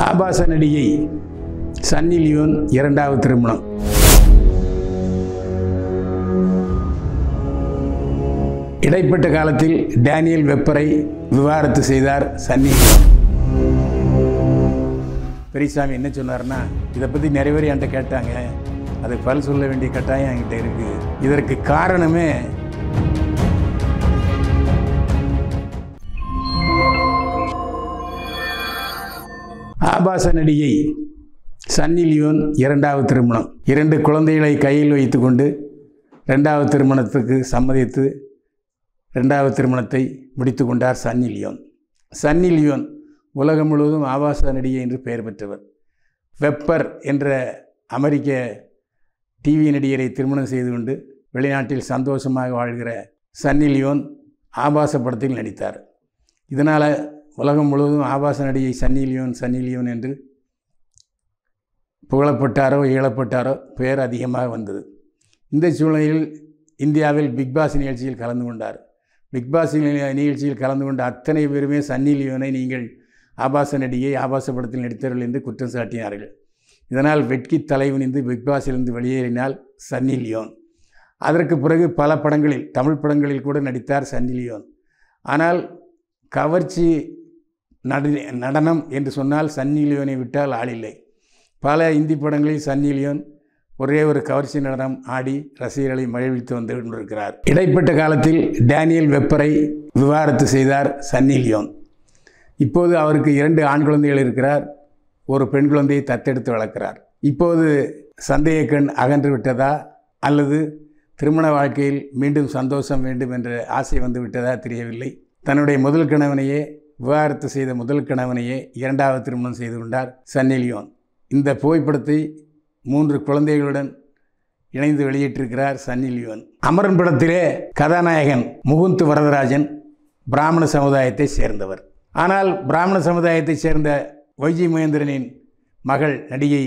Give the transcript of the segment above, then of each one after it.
ஆபாச நடிகை சன்னி லியோன் இரண்டாவது திருமணம். இடைப்பட்ட காலத்தில் டேனியல் வெப்பரை விவாகரத்து செய்தார் சன்னி லியோன். பெரியசாமி என்ன சொன்னார்னா, இதை பற்றி நிறைய பேர் என்கிட்ட கேட்டாங்க, அது பல் சொல்ல வேண்டிய கட்டாயம் என்கிட்ட இருக்குது. இதற்கு காரணமே ஆபாச நடிகை சன்னி லியோன் இரண்டாவது திருமணம். 2 குழந்தைகளை கையில் வைத்துக்கொண்டு இரண்டாவது திருமணத்துக்கு சம்மதித்து இரண்டாவது திருமணத்தை முடித்து கொண்டார் சன்னி லியோன். சன்னி லியோன் உலகம் முழுவதும் ஆபாச நடிகை என்று பெயர் பெற்றவர். வெப்பர் என்ற அமெரிக்க டிவி நடிகரை திருமணம் செய்து கொண்டு வெளிநாட்டில் சந்தோஷமாக வாழ்கிற சன்னி லியோன் ஆபாச படத்தில் நடித்தார். இதனால் உலகம் முழுவதும் ஆபாச நடிகை சன்னி லியோன் என்று புகழப்பட்டாரோ இகழப்பட்டாரோ பெயர் அதிகமாக வந்தது. இந்த சூழ்நிலையில் இந்தியாவில் பிக்பாஸ் நிகழ்ச்சியில் கலந்து கொண்டார். பிக்பாஸ் நிகழ்ச்சியில் கலந்து கொண்ட அத்தனை பேருமே சன்னி லியோனை நீங்கள் ஆபாச நடிகை, ஆபாச படத்தில் நடித்தவர்கள் என்று குற்றம் சாட்டினார்கள். இதனால் வெட்கி தலைவனிந்து பிக்பாஸிலிருந்து வெளியேறினாள் சன்னி லியோன். அதற்கு பிறகு பல படங்களில், தமிழ் படங்களில் கூட நடித்தார் சன்னி லியோன். ஆனால் கவர்ச்சி நடனம் என்று சொன்னால் சன்னி லியோனை விட்டால் ஆளில்லை. பல இந்தி படங்களில் சன்னி லியோன் ஒரே ஒரு கவர்ச்சி நடனம் ஆடி ரசிகர்களை மகிழ்வித்து வந்து கொண்டிருக்கிறார். இடைப்பட்ட காலத்தில் டேனியல் வெப்பரை விவாகரத்து செய்தார் சன்னி லியோன். இப்போது அவருக்கு 2 ஆண் குழந்தைகள் இருக்கிறார், ஒரு பெண் குழந்தையை தத்தெடுத்து வளர்க்கிறார். இப்போது சந்தேக கண் அகன்று விட்டதா அல்லது திருமண வாழ்க்கையில் மீண்டும் சந்தோஷம் வேண்டும் என்ற ஆசை வந்து விட்டதா தெரியவில்லை. தன்னுடைய முதல் கணவனையே விவாகரத்து செய்த முதல் கணவனையே 2வது திருமணம் செய்து கொண்டார் சன்னி லியோன். இந்த புகைப்படத்தை 3 குழந்தைகளுடன் இணைந்து வெளியிட்டிருக்கிறார் சன்னி லியோன். அமரன் படத்திலே கதாநாயகன் முகுந்த் வரதராஜன் பிராமண சமுதாயத்தை சேர்ந்தவர். ஆனால் பிராமண சமுதாயத்தை சேர்ந்த வைஜி மகேந்திரனின் மகள் நடிகை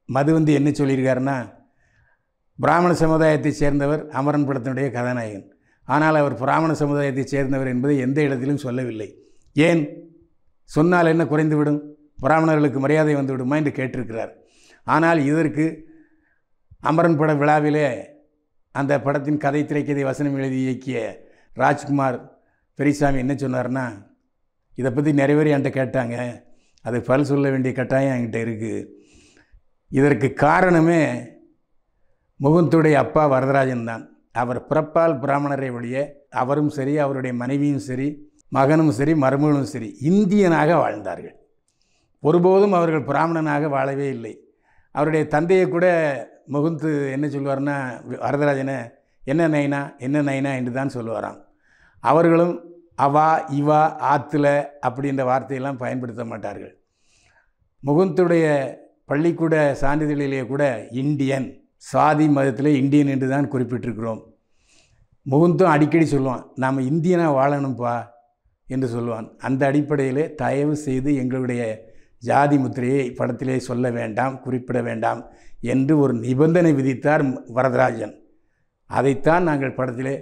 மதுவந்தி என்ன சொல்லியிருக்காருன்னா, பிராமண சமுதாயத்தை சேர்ந்தவர் அமரன் படத்தினுடைய கதாநாயகன், ஆனால் அவர் பிராமண சமுதாயத்தை சேர்ந்தவர் என்பதை எந்த இடத்திலும் சொல்லவில்லை. ஏன் சொன்னால் என்ன குறைந்துவிடும், பிராமணர்களுக்கு மரியாதை வந்து விடுமா என்று கேட்டிருக்கிறார். ஆனால் இதற்கு அமரன் பட விழாவிலே அந்த படத்தின் கதை, திரைக்கதை, வசனம் எழுதி இயக்கிய ராஜ்குமார் பெரியசாமி என்ன சொன்னார்னா, இதை பற்றி நிறைய பேர் என்கிட்ட கேட்டாங்க, அது பல் சொல்ல வேண்டிய கட்டாயம் என்கிட்ட இருக்குது. இதற்கு காரணமே முகுந்துடைய அப்பா வரதராஜன் தான். அவர் பிறப்பால் பிராமணரை ஒழிய அவரும் சரி, அவருடைய மனைவியும் சரி, மகனும் சரி, மருமகனும் சரி இந்தியனாக வாழ்ந்தார்கள். ஒருபோதும் அவர்கள் பிராமணனாக வாழவே இல்லை. அவருடைய தந்தையை கூட முகுந்து என்ன சொல்லுவார்னா, வரதராஜனை என்ன நைனா என்ன நைனா என்று தான் சொல்லுவாராம். அவர்களும் அவா இவா ஆத்துல அப்படின்ற வார்த்தையெல்லாம் பயன்படுத்த மாட்டார்கள். முகுந்துடைய பள்ளிக்கூட சான்றிதழிலே கூட இந்தியன், சாதி மதத்தில் இந்தியன் என்று தான் குறிப்பிட்டிருக்கிறோம். முகுந்தும் அடிக்கடி சொல்லுவான், நாம் இந்தியனாக வாழணும்ப்பா என்று சொல்லுவான். அந்த அடிப்படையிலே தயவு செய்து எங்களுடைய ஜாதி முத்திரையை படத்திலே சொல்ல வேண்டாம், குறிப்பிட வேண்டாம் என்று ஒரு நிபந்தனை விதித்தார் வரதராஜன். அதைத்தான் நாங்கள் படத்திலே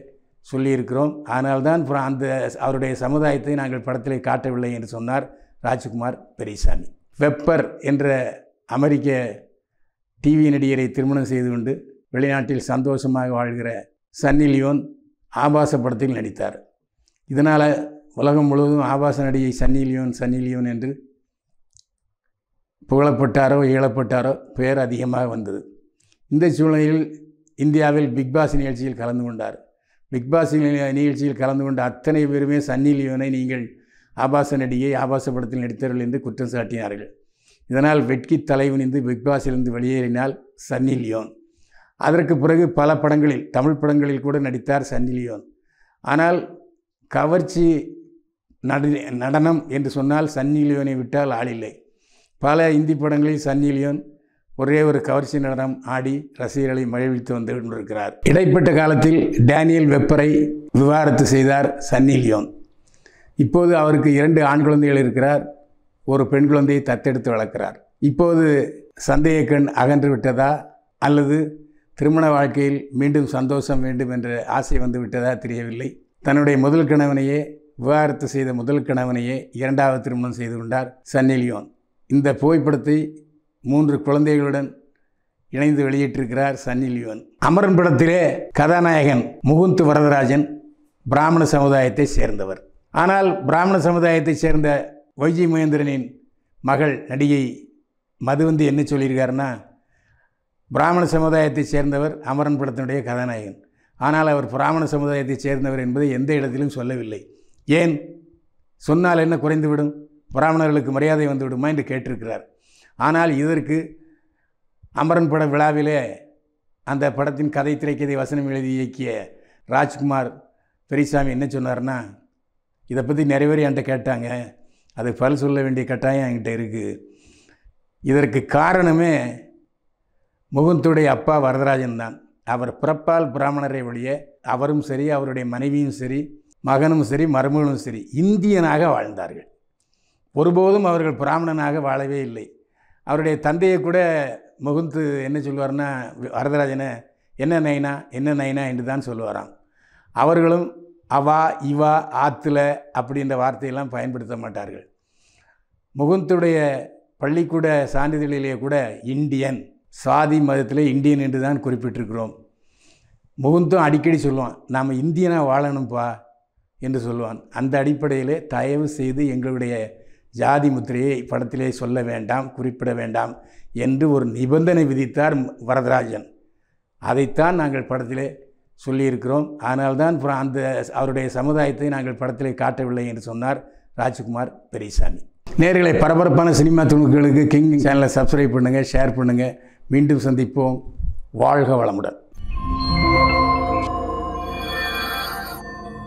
சொல்லியிருக்கிறோம். ஆனால்தான் அந்த அவருடைய சமுதாயத்தை நாங்கள் படத்திலே காட்டவில்லை என்று சொன்னார் ராஜ்குமார் பெரியசாமி. வெப்பர் என்ற அமெரிக்க டிவி நடிகரை திருமணம் செய்து கொண்டு வெளிநாட்டில் சந்தோஷமாக வாழ்கிற சன்னி லியோன் ஆபாச படத்தில் நடித்தார். இதனால் உலகம் முழுவதும் ஆபாச நடிகை சன்னி லியோன் என்று புகழப்பட்டாரோ இகழப்பட்டாரோ பெயர் அதிகமாக வந்தது. இந்த சூழ்நிலையில் இந்தியாவில் பிக்பாஸ் நிகழ்ச்சியில் கலந்து கொண்டார். பிக்பாஸ் நிகழ்ச்சியில் கலந்து கொண்ட அத்தனை பேருமே சன்னி லியோனை நீங்கள் ஆபாச நடிகை, ஆபாச படத்தில் நடித்தவர்கள் என்று குற்றம் சாட்டினார்கள். இதனால் வெட்கி தலைவனிந்து பிக்பாஸிலிருந்து வெளியேறினாள் சன்னி லியோன். அதற்கு பிறகு பல படங்களில், தமிழ் படங்களில் கூட நடித்தார் சன்னி லியோன். ஆனால் கவர்ச்சி நடனம் என்று சொன்னால் சன்னி லியோனை விட்டால் ஆளில்லை. பல இந்தி படங்களில் சன்னி லியோன் ஒரே ஒரு கவர்ச்சி நடனம் ஆடி ரசிகர்களை மகிழ்வித்து வந்து கொண்டிருக்கிறார். இடைப்பட்ட காலத்தில் டேனியல் வெப்பரை விவாகரத்து செய்தார் சன்னி லியோன். இப்போது அவருக்கு 2 ஆண் குழந்தைகள் இருக்கிறார், ஒரு பெண் குழந்தையை தத்தெடுத்து வளர்க்கிறார். இப்போது சந்தேக கண் அகன்று விட்டதா அல்லது திருமண வாழ்க்கையில் மீண்டும் சந்தோஷம் வேண்டும் என்ற ஆசை வந்து விட்டதா தெரியவில்லை. தன்னுடைய முதல் கணவனையே விவாகரத்து செய்த முதல் கணவனையே 2வது திருமணம் செய்து கொண்டார் சன்னி லியோன். இந்த புகைப்படத்தை 3 குழந்தைகளுடன் இணைந்து வெளியிட்டிருக்கிறார் சன்னி லியோன். அமரன் படத்திலே கதாநாயகன் முகுந்த் வரதராஜன் பிராமண சமுதாயத்தை சேர்ந்தவர். ஆனால் பிராமண சமுதாயத்தை சேர்ந்த வைஜி மகேந்திரனின் மகள் நடிகை மதுவந்தி என்ன சொல்லியிருக்காருன்னா, பிராமண சமுதாயத்தை சேர்ந்தவர் அமரன் படத்தினுடைய கதாநாயகன், ஆனால் அவர் பிராமண சமுதாயத்தை சேர்ந்தவர் என்பதை எந்த இடத்திலும் சொல்லவில்லை. ஏன் சொன்னால் என்ன குறைந்துவிடும், பிராமணர்களுக்கு மரியாதை வந்துவிடுமா என்று கேட்டிருக்கிறார். ஆனால் இதற்கு அமரன் பட விழாவிலே அந்த படத்தின் கதை, திரைக்கதை, வசனம் எழுதி இயக்கிய ராஜ்குமார் பெரியசாமி என்ன சொன்னார்னா, இதை பற்றி நிறைய பேர் என்கிட்ட கேட்டாங்க, அது பதில் சொல்ல வேண்டிய கட்டாயம் என்கிட்ட இருக்குது. இதற்கு காரணமே முகுந்துடைய அப்பா வரதராஜன் தான். அவர் பிறப்பால் பிராமணரை ஒழிய அவரும் சரி, அவருடைய மனைவியும் சரி, மகனும் சரி, மருமகளும் சரி இந்தியனாக வாழ்ந்தார்கள். ஒருபோதும் அவர்கள் பிராமணனாக வாழவே இல்லை. அவருடைய தந்தையை கூட முகுந்து என்ன சொல்லுவார்னா, வரதராஜனை என்ன நைனா என்று தான் சொல்லுவாராம். அவர்களும் அவா, இவா, ஆத்துல அப்படின்ற வார்த்தையெல்லாம் பயன்படுத்த மாட்டார்கள். முகுந்துடைய பள்ளிக்கூட சான்றிதழிலே கூட இந்தியன், சாதி மதத்தில் இந்தியன் என்று தான் குறிப்பிட்டிருக்கிறோம். முகுந்தும் அடிக்கடி சொல்லுவான், நாம் இந்தியனாக வாழணும்ப்பா என்று சொல்லுவான். அந்த அடிப்படையிலே தயவு செய்து எங்களுடைய ஜாதி முத்திரையை படத்திலே சொல்ல வேண்டாம், குறிப்பிட வேண்டாம் என்று ஒரு நிபந்தனை விதித்தார் வரதராஜன். அதைத்தான் நாங்கள் படத்திலே சொல்லியிருக்கிறோம். ஆனால்தான் அந்த அவருடைய சமுதாயத்தை நாங்கள் படத்திலே காட்டவில்லை என்று சொன்னார் ராஜ்குமார் பெரியசாமி. நேயர்களே, பரபரப்பான சினிமா துணுக்குகளுக்கு கிங் சேனலை சப்ஸ்கிரைப் பண்ணுங்கள், ஷேர் பண்ணுங்கள். மீண்டும் சந்திப்போம். வாழ்க வளமுடன்.